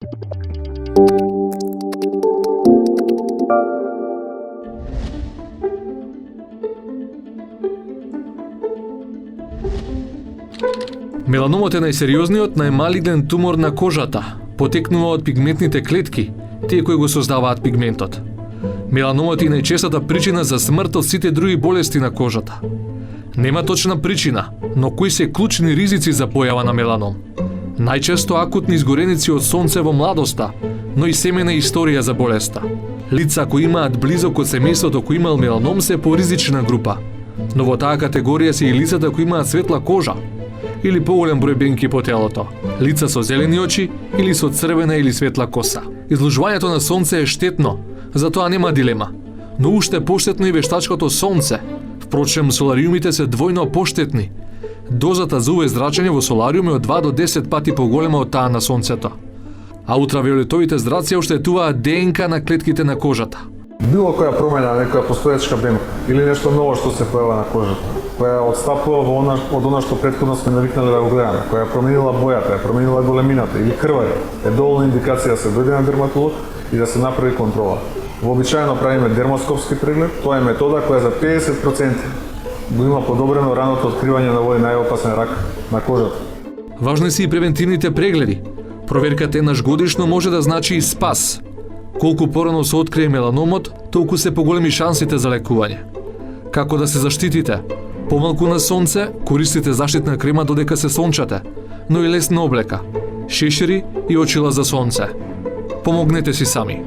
Меланомот е најсериозниот, најмалигнен тумор на кожата. Потекнува од пигментните клетки, тие кои го создаваат пигментот. Меланомот е најчестата причина за смрт од сите други болести на кожата. Нема точна причина, но кои се клучни ризици за појава на меланом? Најчесто акутни изгореници од сонце во младоста, но и семена историја за болеста. Лица кои имаат близок од семејството кои имал меланом се поризична група, но во таа категорија се и лицата кои имаат светла кожа или поголем број бенки по телото, лица со зелени очи или со црвена или светла коса. Изложувањето на сонце е штетно, затоа нема дилема, но уште поштетно и вештачкото сонце. Впрочем, солариумите се двојно поштетни. Дозата за УВ зрачење во солариум е од 2 до 10 пати поголема од таа на сонцето. А ултравиолетовите зраци оштетуваат ДНК на клетките на кожата. Било која промена, некоја постоечка бенка или нешто ново што се појава на кожата, која отстапува од она што претходно сме навикнале да го гледаме, која променила бојата, променила големината или крвари, е доволна индикација да се дојде на дерматолог и да се направи контрола. Вообичаено правиме дермоскопски преглед, тоа е метода која за 50% го има подобрено раното откривање на овој најопасен рак на кожата. Важни се и превентивните прегледи. Проверката еднаш годишно може да значи и спас. Колку порано се открие меланомот, толку се поголеми шансите за лекување. Како да се заштитите? Помалку на сонце, користите заштитна крема додека се сончате, но и лесна облека, шешири и очила за сонце. Помогнете си сами.